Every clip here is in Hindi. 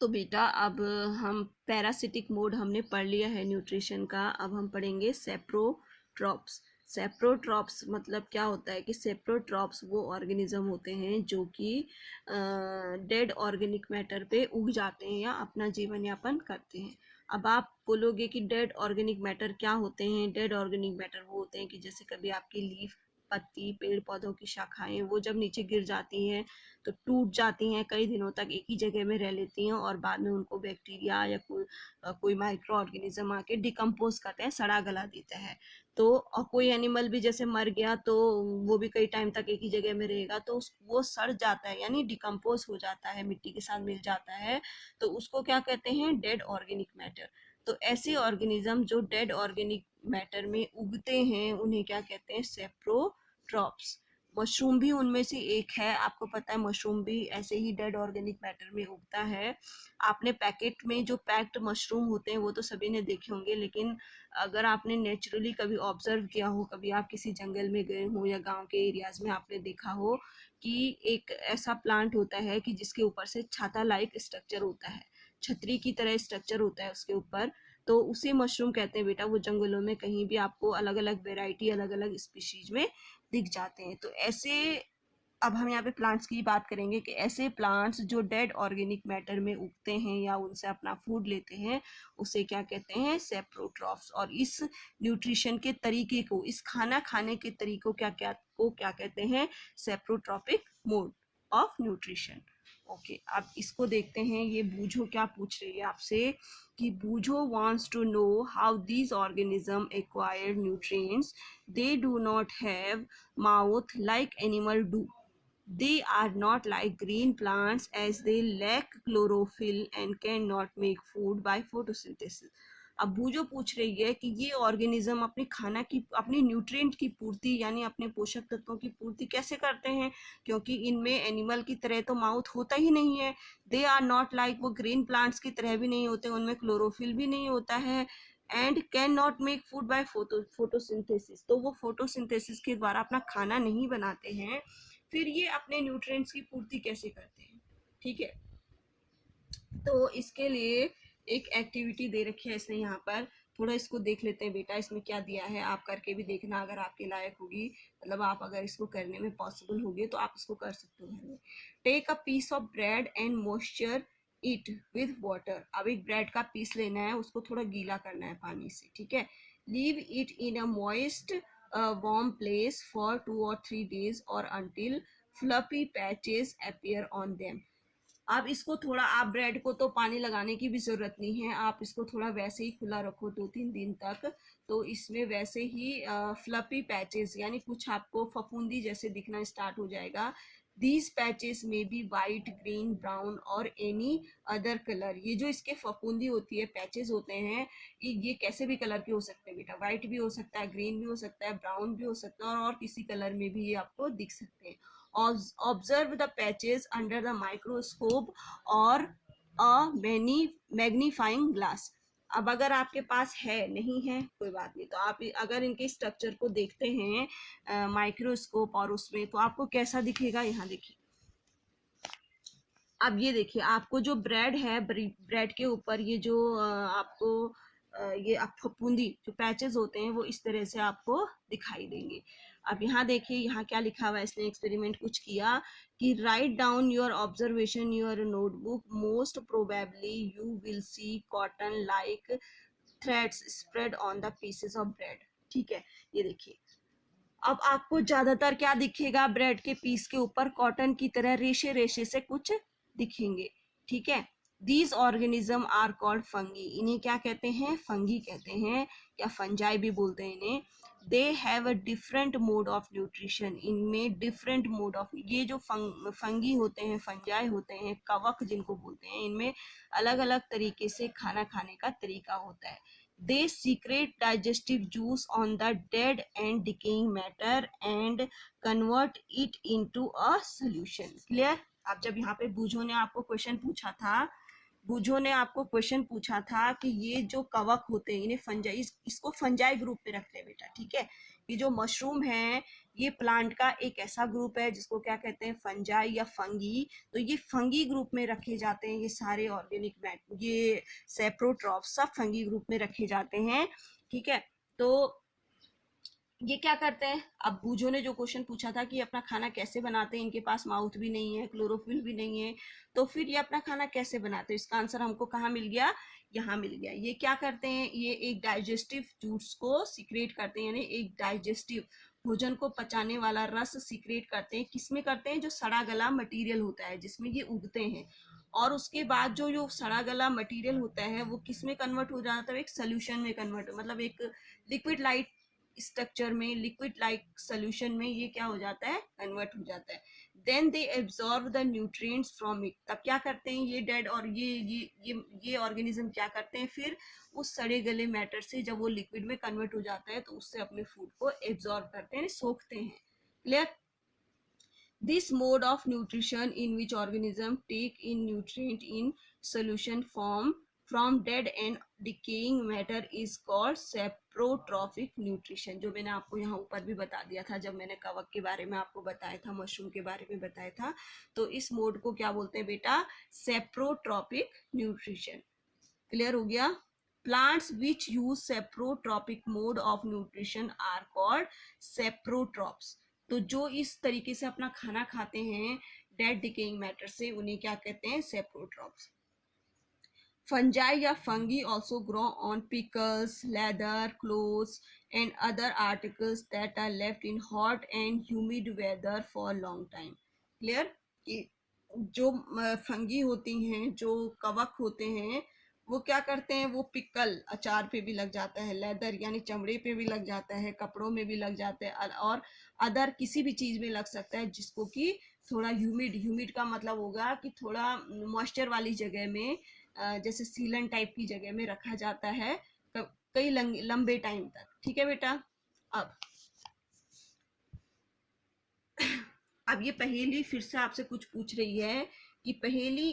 तो बेटा अब हम पैरासिटिक मोड हमने पढ़ लिया है न्यूट्रिशन का। अब हम पढ़ेंगे सेप्रोट्रॉप्स। सेप्रोट्रॉप्स मतलब क्या होता है कि सेप्रोट्रॉप्स वो ऑर्गेनिज्म होते हैं जो कि डेड ऑर्गेनिक मैटर पे उग जाते हैं या अपना जीवन यापन करते हैं। अब आप बोलोगे कि डेड ऑर्गेनिक मैटर क्या होते हैं? डेड ऑर्गेनिक मैटर वो होते हैं कि जैसे कभी आपकी लीफ, पत्ती, पेड़ पौधों की शाखाएं वो जब नीचे गिर जाती हैं तो टूट जाती हैं, कई दिनों तक एक ही जगह में रह लेती हैं और बाद में उनको बैक्टीरिया या कोई माइक्रो ऑर्गेनिज्म आके डिकम्पोज करते हैं, सड़ा गला देता है। तो और कोई एनिमल भी जैसे मर गया तो वो भी कई टाइम तक एक ही जगह में रहेगा तो वो सड़ जाता है यानी डिकम्पोज हो जाता है, मिट्टी के साथ मिल जाता है। तो उसको क्या कहते हैं? Dead organic matter. तो ऐसे ऑर्गेनिज्म जो डेड ऑर्गेनिक मैटर में उगते हैं उन्हें क्या कहते हैं? सेप्रोट्रॉप्स। मशरूम भी उनमें से एक है। आपको पता है मशरूम भी ऐसे ही डेड ऑर्गेनिक मैटर में उगता है। आपने पैकेट में जो पैक्ड मशरूम होते हैं वो तो सभी ने देखे होंगे, लेकिन अगर आपने नेचुरली कभी ऑब्जर्व किया हो, कभी आप किसी जंगल में गए हो या गांव के एरियाज में आपने देखा हो कि एक ऐसा प्लांट होता है कि जिसके ऊपर से छाता लाइक स्ट्रक्चर होता है, छतरी की तरह स्ट्रक्चर होता है उसके ऊपर, तो उसे मशरूम कहते हैं बेटा। वो जंगलों में कहीं भी आपको अलग अलग वेराइटी, अलग अलग स्पीशीज में दिख जाते हैं। तो ऐसे, अब हम यहाँ पे प्लांट्स की बात करेंगे कि ऐसे प्लांट्स जो डेड ऑर्गेनिक मैटर में उगते हैं या उनसे अपना फूड लेते हैं उसे क्या कहते हैं? सेप्रोट्रॉफ्स। और इस न्यूट्रिशन के तरीके को, इस खाना खाने के तरीकों क्या कहते हैं? Saprotrophic mode of nutrition. Okay, अब इसको देखते हैं। ये बूझो क्या पूछ रही है आपसे कि बूझो wants to know how these organisms acquire nutrients. They do not have mouth like animal do. They are not like green plants as they lack chlorophyll and cannot make food by photosynthesis. अब बूझो पूछ रही है कि ये ऑर्गेनिज्म अपने खाना की, अपनी न्यूट्रिएंट की पूर्ति यानी अपने पोषक तत्वों की पूर्ति कैसे करते हैं, क्योंकि इनमें एनिमल की तरह तो माउथ होता ही नहीं है। दे आर नॉट लाइक, वो ग्रीन प्लांट्स की तरह भी नहीं होते, उनमें क्लोरोफिल भी नहीं होता है। And can not make food by photosynthesis, तो वो फोटोसिंथेसिस के द्वारा अपना खाना नहीं बनाते हैं। फिर ये अपने न्यूट्रिएंट्स की पूर्ति कैसे करते हैं? ठीक है, तो इसके लिए एक एक्टिविटी दे रखी है इसने यहाँ पर। थोड़ा इसको देख लेते हैं बेटा, इसमें क्या दिया है, आप करके भी देखना अगर आपके लायक होगी, मतलब आप अगर इसको करने में पॉसिबल होगी तो आप इसको कर सकते हो घर में। Take a piece of bread and moisture it with water. अब एक ब्रेड का पीस लेना है, उसको थोड़ा गीला करना है पानी से, ठीक है। Leave it in a moist warm place for 2 or 3 days or until fluffy patches appear on them. आप इसको थोड़ा, आप ब्रेड को तो पानी लगाने की भी ज़रूरत नहीं है, आप इसको थोड़ा वैसे ही खुला रखो 2-3 दिन तक, तो इसमें वैसे ही फ्लफी पैचेस यानी कुछ आपको फफूंदी जैसे दिखना स्टार्ट हो जाएगा। दीज पैचेस में बी वाइट, ग्रीन, ब्राउन और एनी अदर कलर। ये जो इसके फफूंदी होती है, पैचेस होते हैं, ये कैसे भी कलर के हो सकते हैं बेटा। वाइट भी हो सकता है, ग्रीन भी हो सकता है, ब्राउन भी हो सकता है और किसी कलर में भी ये आपको दिख सकते हैं। Observe the patches under the microscope or a magnifying glass. अब अगर आपके पास है, नहीं है कोई बात नहीं, तो आप अगर इनके स्ट्रक्चर को देखते हैं माइक्रोस्कोप और उसमें, तो आपको कैसा दिखेगा? यहाँ देखिए, अब ये देखिए, आपको जो ब्रेड है, ब्रेड के ऊपर ये जो आपको ये आप फफूंदी जो पैचेस होते हैं वो इस तरह से आपको दिखाई देंगे। अब यहाँ देखिए, यहाँ क्या लिखा हुआ है, इसने एक्सपेरिमेंट कुछ किया कि write down your observation your notebook, most probably you will see cotton like threads spread on the pieces of bread. ठीक है, ये देखिए, अब आपको ज्यादातर क्या दिखेगा? ब्रेड के पीस के ऊपर कॉटन की तरह रेशे रेशे से कुछ दिखेंगे, ठीक है। These organism are called fungi. इन्हें क्या कहते हैं? फंगी कहते हैं, या फंजाई भी बोलते हैं इन्हें। They have a different mode of nutrition. इनमें डिफरेंट मोड ऑफ, ये जो फंगी होते हैं, फंजाई होते हैं, कवक जिनको बोलते हैं, इनमें अलग अलग तरीके से खाना खाने का तरीका होता है। They secrete digestive juice on the dead and decaying matter and convert it into a solution. Clear? अब जब यहाँ पे बूझो ने आपको क्वेश्चन पूछा था, बूझो ने आपको क्वेश्चन पूछा था कि ये जो कवक होते हैं इन्हें फंजाई, इसको फंजाई ग्रुप में रखते हैं बेटा, ठीक है। ये जो मशरूम है ये प्लांट का एक ऐसा ग्रुप है जिसको क्या कहते हैं, फंजाई या फंगी। तो ये फंगी ग्रुप में रखे जाते हैं, ये सारे ऑर्गेनिक मैटर, ये सेप्रोट्रॉप्स सब फंगी ग्रुप में रखे जाते हैं, ठीक है। तो ये क्या करते हैं, अब बूझो ने जो क्वेश्चन पूछा था कि अपना खाना कैसे बनाते हैं, इनके पास माउथ भी नहीं है, क्लोरोफिल भी नहीं है, तो फिर ये अपना खाना कैसे बनाते हैं, इसका आंसर हमको कहाँ मिल गया, यहाँ मिल गया। ये क्या करते हैं, ये एक डाइजेस्टिव जूस को सीक्रेट करते हैं, यानी एक डाइजेस्टिव भोजन को पचाने वाला रस सीक्रेट करते हैं। किसमें करते हैं, जो सड़ा गला मटेरियल होता है जिसमें ये उगते हैं। और उसके बाद जो सड़ा गला मटेरियल होता है वो किस में कन्वर्ट हो जाता है, एक सोल्यूशन में कन्वर्ट, मतलब एक लिक्विड लाइट स्ट्रक्चर में, लिक्विड लाइक सोल्यूशन में ये क्या हो जाता है, कन्वर्ट हो जाता है। Then they absorb the nutrients from it. तब क्या करते हैं ये डेड और ये ऑर्गेनिज्म क्या करते हैं, फिर उस सड़े गले मैटर से जब वो लिक्विड में कन्वर्ट हो जाता है तो उससे अपने फूड को एब्जॉर्ब करते हैं, सोखते हैं। Clear. This mode of nutrition in which organism take in nutrient in solution form from dead and decaying matter is called saprotrophic nutrition। जो मैंने आपको यहाँ ऊपर भी बता दिया था जब मैंने कवक के बारे में आपको बताया था, मशरूम के बारे में बताया था। तो इस मोड को क्या बोलते हैं बेटा, सेप्रोट्रॉपिक न्यूट्रिशन। क्लियर हो गया। Plants which use saprotropic mode of nutrition are called saprotrophs। तो जो इस तरीके से अपना खाना खाते हैं डेड डिकेइंग मैटर से, उन्हें क्या कहते हैं, सेप्रोट्रॉप्स। Fungi या fungi also grow on pickles, leather, clothes and other articles that are left in hot and humid weather for long time। Clear? कि जो फंगी होती हैं, जो कवक होते हैं, वो क्या करते हैं, वो पिकल अचार पे भी लग जाता है, लेदर यानी चमड़े पे भी लग जाता है, कपड़ों में भी लग जाता है, और अदर किसी भी चीज में लग सकता है जिसको कि थोड़ा ह्यूमिड का मतलब होगा कि थोड़ा मॉइस्चर वाली जगह में, जैसे सीलन टाइप की जगह में रखा जाता है कई लंबे टाइम तक। ठीक है बेटा। अब ये पहेली फिर से आपसे कुछ पूछ रही है कि Paheli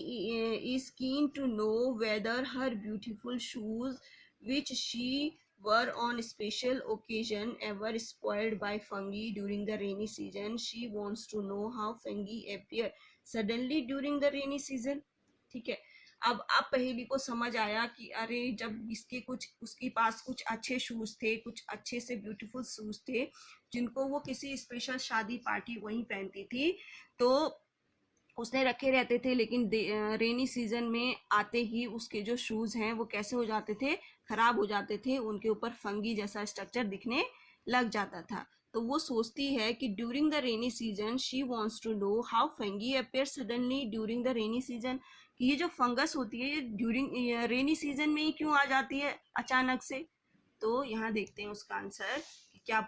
is keen to know whether her beautiful shoes which she were on special occasion ever spoiled by fungi during the rainy season। She wants to know how fungi appear suddenly during the rainy season। ठीक है। अब पहेली को समझ आया कि अरे जब उसके पास कुछ अच्छे शूज थे, कुछ अच्छे से ब्यूटीफुल शूज थे जिनको वो किसी स्पेशल शादी पार्टी वहीं पहनती थी, तो उसने रखे रहते थे, लेकिन रेनी सीजन में आते ही उसके जो शूज हैं वो कैसे हो जाते थे, खराब हो जाते थे, उनके ऊपर फंगी जैसा स्ट्रक्चर दिखने लग जाता था। तो वो सोचती है कि during the rainy season she wants to know how fungi appear suddenly during the rainy season, कि ये जो फंगस होती है ये ड्यूरिंग रेनी सीजन में ही क्यों आ जाती है अचानक से। तो यहाँ देखते हैं उसका आंसर, क्या